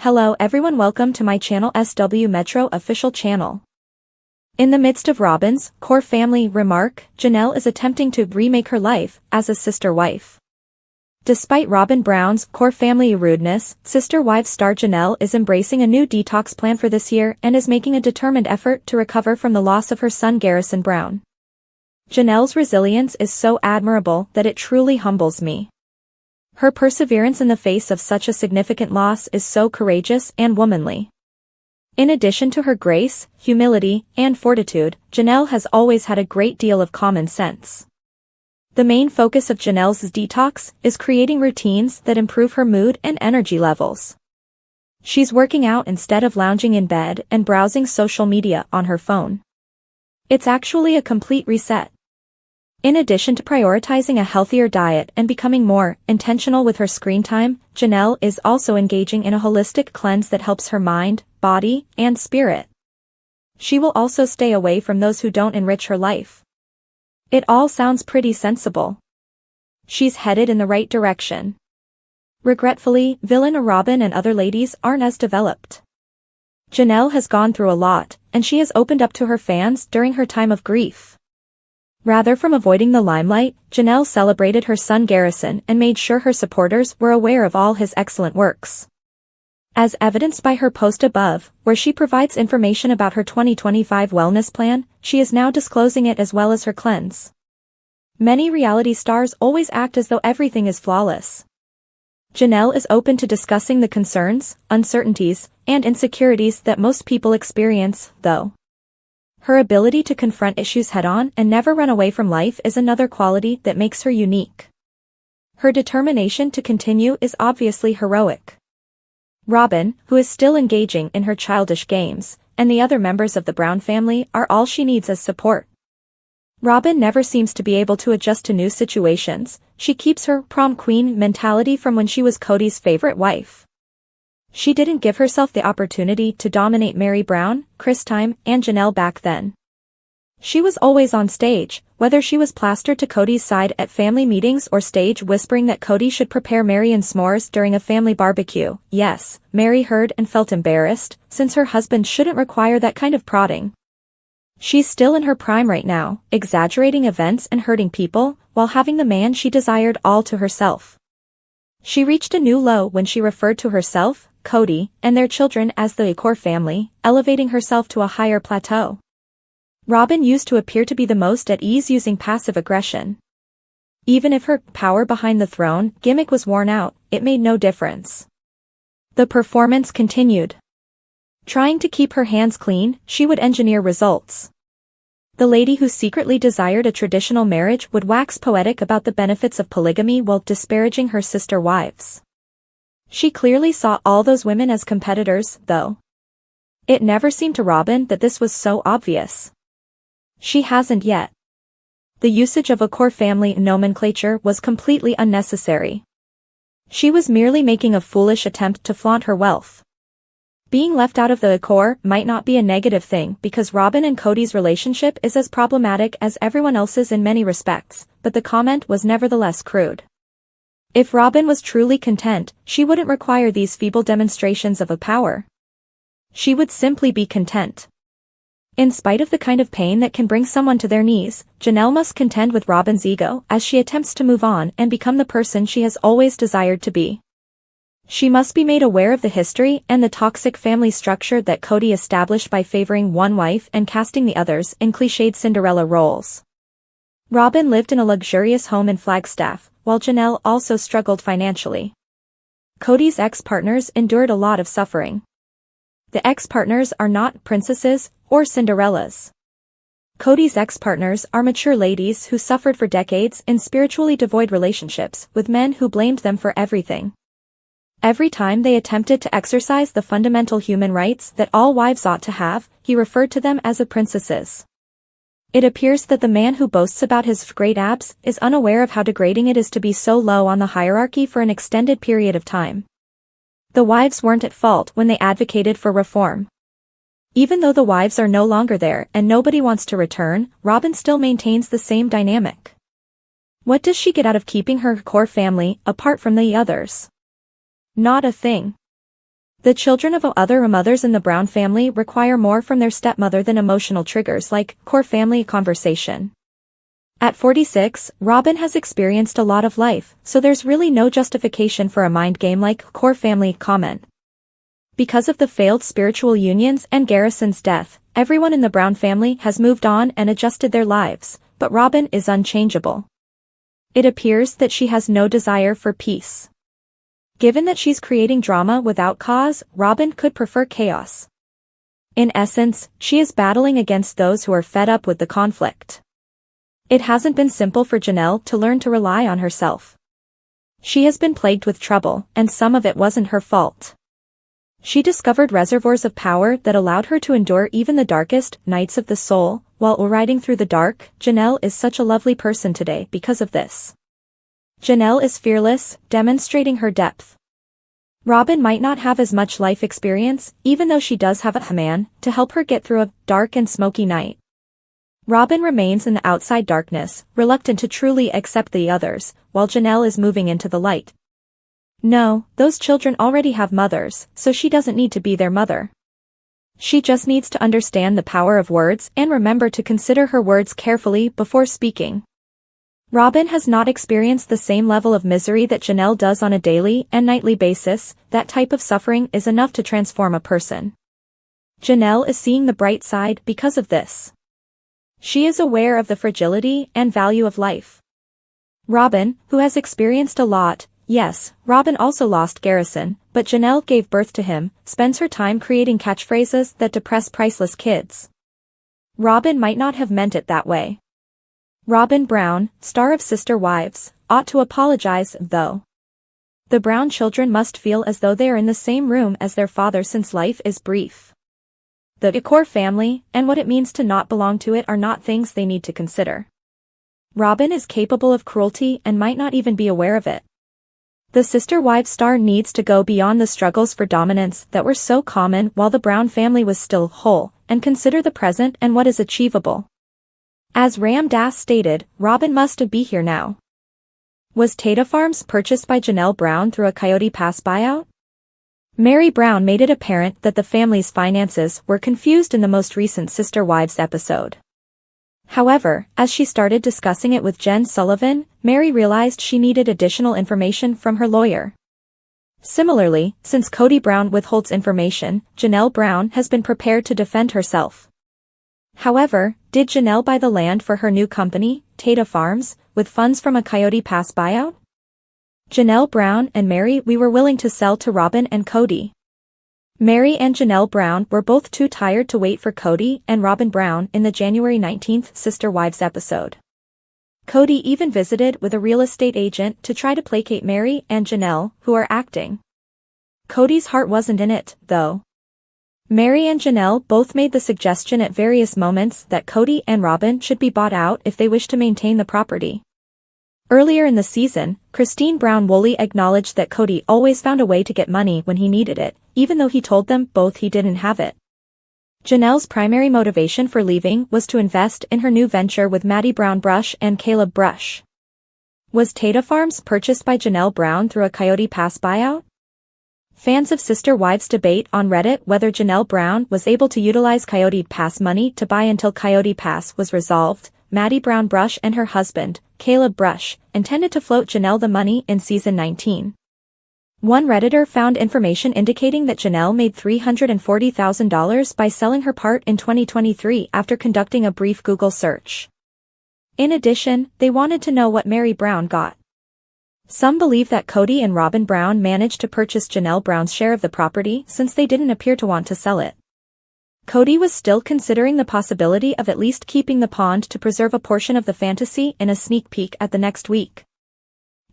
Hello everyone, welcome to my channel SW Metro official channel. In the midst of Robyn's core family remark, Janelle is attempting to remake her life as a sister wife. Despite Robyn Brown's core family rudeness, sister wife star Janelle is embracing a new detox plan for this year and is making a determined effort to recover from the loss of her son Garrison Brown. Janelle's resilience is so admirable that it truly humbles me. Her perseverance in the face of such a significant loss is so courageous and womanly. In addition to her grace, humility, and fortitude, Janelle has always had a great deal of common sense. The main focus of Janelle's detox is creating routines that improve her mood and energy levels. She's working out instead of lounging in bed and browsing social media on her phone. It's actually a complete reset. In addition to prioritizing a healthier diet and becoming more intentional with her screen time, Janelle is also engaging in a holistic cleanse that helps her mind, body, and spirit. She will also stay away from those who don't enrich her life. It all sounds pretty sensible. She's headed in the right direction. Regretfully, villain Robyn and other ladies aren't as developed. Janelle has gone through a lot, and she has opened up to her fans during her time of grief. Rather from avoiding the limelight, Janelle celebrated her son Garrison and made sure her supporters were aware of all his excellent works. As evidenced by her post above, where she provides information about her 2025 wellness plan, she is now disclosing it as well as her cleanse. Many reality stars always act as though everything is flawless. Janelle is open to discussing the concerns, uncertainties, and insecurities that most people experience, though. Her ability to confront issues head-on and never run away from life is another quality that makes her unique. Her determination to continue is obviously heroic. Robyn, who is still engaging in her childish games, and the other members of the Brown family are all she needs as support. Robyn never seems to be able to adjust to new situations. She keeps her prom queen mentality from when she was Kodi's favorite wife. She didn't give herself the opportunity to dominate Meri Brown, Christine, and Janelle back then. She was always on stage, whether she was plastered to Kodi's side at family meetings or stage whispering that Kodi should prepare Meri and s'mores during a family barbecue. Yes, Meri heard and felt embarrassed, since her husband shouldn't require that kind of prodding. She's still in her prime right now, exaggerating events and hurting people, while having the man she desired all to herself. She reached a new low when she referred to herself, Kodi, and their children as the core family, elevating herself to a higher plateau. Robyn used to appear to be the most at ease using passive aggression. Even if her power behind the throne gimmick was worn out, it made no difference. The performance continued. Trying to keep her hands clean, she would engineer results. The lady who secretly desired a traditional marriage would wax poetic about the benefits of polygamy while disparaging her sister wives. She clearly saw all those women as competitors, though. It never seemed to Robyn that this was so obvious. She hasn't yet. The usage of a core family nomenclature was completely unnecessary. She was merely making a foolish attempt to flaunt her wealth. Being left out of the core might not be a negative thing because Robyn and Kodi's relationship is as problematic as everyone else's in many respects, but the comment was nevertheless crude. If Robyn was truly content, she wouldn't require these feeble demonstrations of a power. She would simply be content. In spite of the kind of pain that can bring someone to their knees, Janelle must contend with Robyn's ego as she attempts to move on and become the person she has always desired to be. She must be made aware of the history and the toxic family structure that Kodi established by favoring one wife and casting the others in cliched Cinderella roles. Robyn lived in a luxurious home in Flagstaff, while Janelle also struggled financially. Kodi's ex-partners endured a lot of suffering. The ex-partners are not princesses or Cinderellas. Kodi's ex-partners are mature ladies who suffered for decades in spiritually devoid relationships with men who blamed them for everything. Every time they attempted to exercise the fundamental human rights that all wives ought to have, he referred to them as princesses. It appears that the man who boasts about his great abs is unaware of how degrading it is to be so low on the hierarchy for an extended period of time. The wives weren't at fault when they advocated for reform. Even though the wives are no longer there and nobody wants to return, Robyn still maintains the same dynamic. What does she get out of keeping her core family apart from the others? Not a thing. The children of other mothers in the Brown family require more from their stepmother than emotional triggers like core family conversation. At 46, Robyn has experienced a lot of life, so there's really no justification for a mind game like core family comment. Because of the failed spiritual unions and Garrison's death, everyone in the Brown family has moved on and adjusted their lives, but Robyn is unchangeable. It appears that she has no desire for peace. Given that she's creating drama without cause, Robyn could prefer chaos. In essence, she is battling against those who are fed up with the conflict. It hasn't been simple for Janelle to learn to rely on herself. She has been plagued with trouble, and some of it wasn't her fault. She discovered reservoirs of power that allowed her to endure even the darkest nights of the soul. While riding through the dark, Janelle is such a lovely person today because of this. Janelle is fearless, demonstrating her depth. Robyn might not have as much life experience, even though she does have a man to help her get through a dark and smoky night. Robyn remains in the outside darkness, reluctant to truly accept the others, while Janelle is moving into the light. No, those children already have mothers, so she doesn't need to be their mother. She just needs to understand the power of words and remember to consider her words carefully before speaking. Robyn has not experienced the same level of misery that Janelle does on a daily and nightly basis. That type of suffering is enough to transform a person. Janelle is seeing the bright side because of this. She is aware of the fragility and value of life. Robyn, who has experienced a lot, yes, Robyn also lost Garrison, but Janelle gave birth to him, spends her time creating catchphrases that depress priceless kids. Robyn might not have meant it that way. Robyn Brown, star of Sister Wives, ought to apologize, though. The Brown children must feel as though they are in the same room as their father since life is brief. The core family, and what it means to not belong to it are not things they need to consider. Robyn is capable of cruelty and might not even be aware of it. The Sister Wives star needs to go beyond the struggles for dominance that were so common while the Brown family was still whole, and consider the present and what is achievable. As Ram Dass stated, Robyn must be here now. Was Tata Farms purchased by Janelle Brown through a Coyote Pass buyout? Meri Brown made it apparent that the family's finances were confused in the most recent Sister Wives episode. However, as she started discussing it with Jen Sullivan, Meri realized she needed additional information from her lawyer. Similarly, since Kodi Brown withholds information, Janelle Brown has been prepared to defend herself. However, did Janelle buy the land for her new company, Tata Farms, with funds from a Coyote Pass buyout? Janelle Brown and Meri we were willing to sell to Robyn and Kodi. Meri and Janelle Brown were both too tired to wait for Kodi and Robyn Brown in the January 19th Sister Wives episode. Kodi even visited with a real estate agent to try to placate Meri and Janelle, who are acting. Kodi's heart wasn't in it, though. Meri and Janelle both made the suggestion at various moments that Kodi and Robyn should be bought out if they wish to maintain the property. Earlier in the season, Christine Brown-Woolley acknowledged that Kodi always found a way to get money when he needed it, even though he told them both he didn't have it. Janelle's primary motivation for leaving was to invest in her new venture with Maddie Brown Brush and Caleb Brush. Was Tata Farms purchased by Janelle Brown through a Coyote Pass buyout? Fans of Sister Wives debate on Reddit whether Janelle Brown was able to utilize Coyote Pass money to buy until Coyote Pass was resolved. Maddie Brown Brush and her husband, Caleb Brush, intended to float Janelle the money in season 19. One Redditor found information indicating that Janelle made $340,000 by selling her part in 2023 after conducting a brief Google search. In addition, they wanted to know what Meri Brown got. Some believe that Kodi and Robyn Brown managed to purchase Janelle Brown's share of the property since they didn't appear to want to sell it. Kodi was still considering the possibility of at least keeping the pond to preserve a portion of the fantasy in a sneak peek at the next week.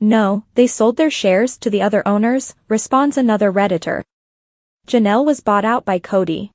No, they sold their shares to the other owners, responds another Redditor. Janelle was bought out by Kodi.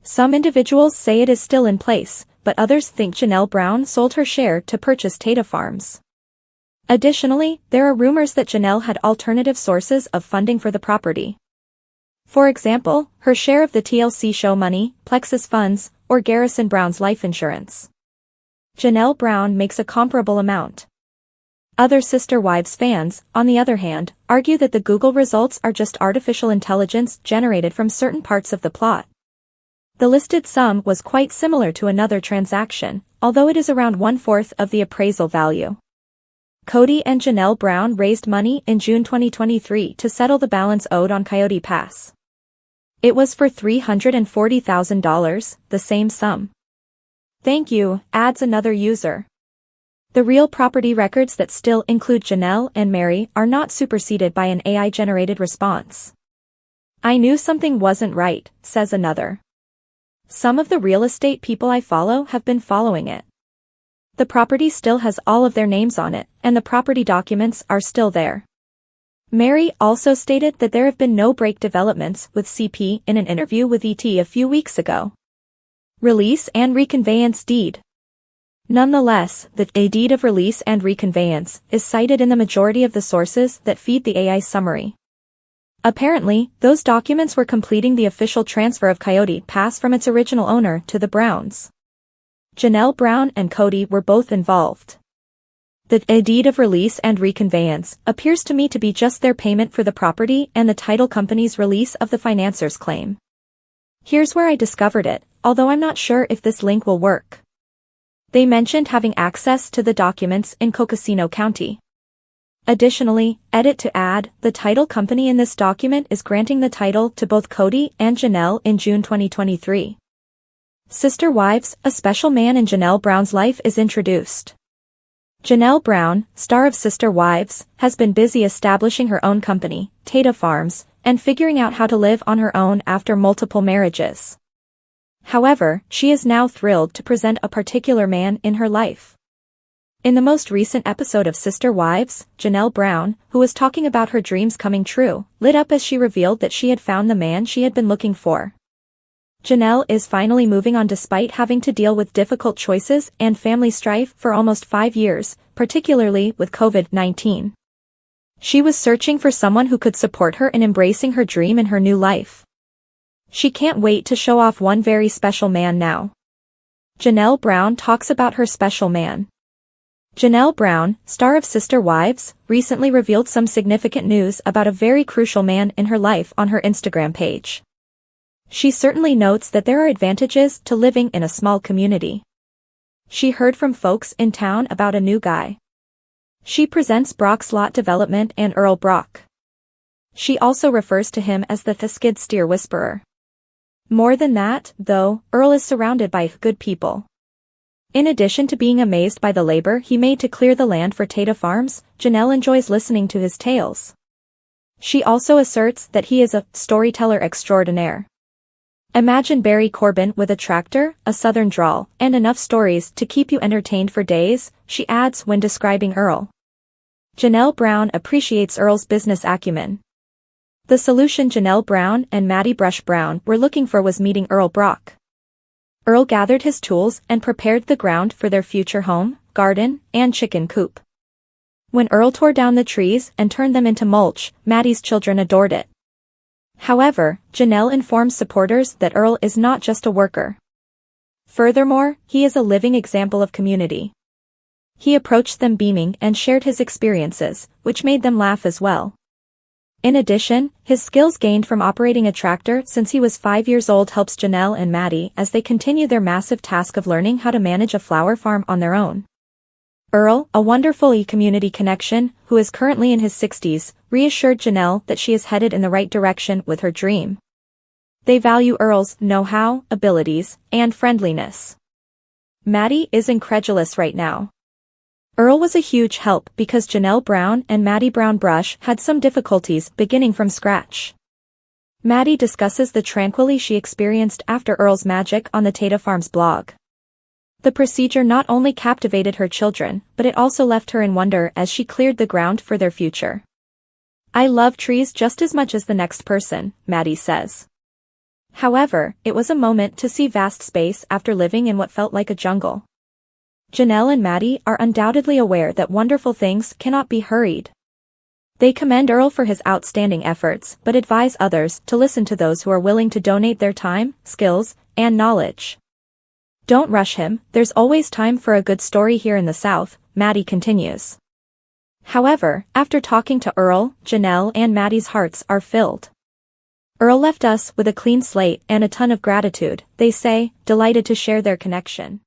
Some individuals say it is still in place, but others think Janelle Brown sold her share to purchase Tata Farms. Additionally, there are rumors that Janelle had alternative sources of funding for the property. For example, her share of the TLC show money, Plexus funds, or Garrison Brown's life insurance. Janelle Brown makes a comparable amount. Other Sister Wives fans, on the other hand, argue that the Google results are just artificial intelligence generated from certain parts of the plot. The listed sum was quite similar to another transaction, although it is around 1/4 of the appraisal value. Kodi and Janelle Brown raised money in June 2023 to settle the balance owed on Coyote Pass. It was for $340,000, the same sum. Thank you, adds another user. The real property records that still include Janelle and Meri are not superseded by an AI-generated response. I knew something wasn't right, says another. Some of the real estate people I follow have been following it. The property still has all of their names on it, and the property documents are still there. Meri also stated that there have been no break developments with CP in an interview with ET a few weeks ago. Release and reconveyance deed. Nonetheless, the deed of release and reconveyance is cited in the majority of the sources that feed the AI summary. Apparently, those documents were completing the official transfer of Coyote Pass from its original owner to the Browns. Janelle Brown and Kodi were both involved. The deed of release and reconveyance appears to me to be just their payment for the property and the title company's release of the financer's claim. Here's where I discovered it, although I'm not sure if this link will work. They mentioned having access to the documents in Coconino County. Additionally, edit to add, the title company in this document is granting the title to both Kodi and Janelle in June 2023. Sister Wives, a special man in Janelle Brown's life is introduced. Janelle Brown, star of Sister Wives, has been busy establishing her own company, Tata Farms, and figuring out how to live on her own after multiple marriages. However, she is now thrilled to present a particular man in her life. In the most recent episode of Sister Wives, Janelle Brown, who was talking about her dreams coming true, lit up as she revealed that she had found the man she had been looking for. Janelle is finally moving on despite having to deal with difficult choices and family strife for almost 5 years, particularly with COVID-19. She was searching for someone who could support her in embracing her dream in her new life. She can't wait to show off one very special man now. Janelle Brown talks about her special man. Janelle Brown, star of Sister Wives, recently revealed some significant news about a very crucial man in her life on her Instagram page. She certainly notes that there are advantages to living in a small community. She heard from folks in town about a new guy. She presents Brock's lot development and Earl Brock. She also refers to him as the skid steer whisperer. More than that, though, Earl is surrounded by good people. In addition to being amazed by the labor he made to clear the land for Tata Farms, Janelle enjoys listening to his tales. She also asserts that he is a storyteller extraordinaire. Imagine Barry Corbin with a tractor, a southern drawl, and enough stories to keep you entertained for days, she adds when describing Earl. Janelle Brown appreciates Earl's business acumen. The solution Janelle Brown and Maddie Brush Brown were looking for was meeting Earl Brock. Earl gathered his tools and prepared the ground for their future home, garden, and chicken coop. When Earl tore down the trees and turned them into mulch, Maddie's children adored it. However, Janelle informs supporters that Earl is not just a worker. Furthermore, he is a living example of community. He approached them beaming and shared his experiences, which made them laugh as well. In addition, his skills gained from operating a tractor since he was 5 years old helps Janelle and Maddie as they continue their massive task of learning how to manage a flower farm on their own. Earl, a wonderful community connection, who is currently in his 60s, reassured Janelle that she is headed in the right direction with her dream. They value Earl's know-how, abilities, and friendliness. Maddie is incredulous right now. Earl was a huge help because Janelle Brown and Maddie Brown Brush had some difficulties beginning from scratch. Maddie discusses the tranquility she experienced after Earl's magic on the Tata Farms blog. The procedure not only captivated her children, but it also left her in wonder as she cleared the ground for their future. I love trees just as much as the next person, Maddie says. However, it was a moment to see vast space after living in what felt like a jungle. Janelle and Maddie are undoubtedly aware that wonderful things cannot be hurried. They commend Earl for his outstanding efforts but advise others to listen to those who are willing to donate their time, skills, and knowledge. Don't rush him, there's always time for a good story here in the South, Maddie continues. However, after talking to Earl, Janelle and Maddie's hearts are filled. Earl left us with a clean slate and a ton of gratitude, they say, delighted to share their connection.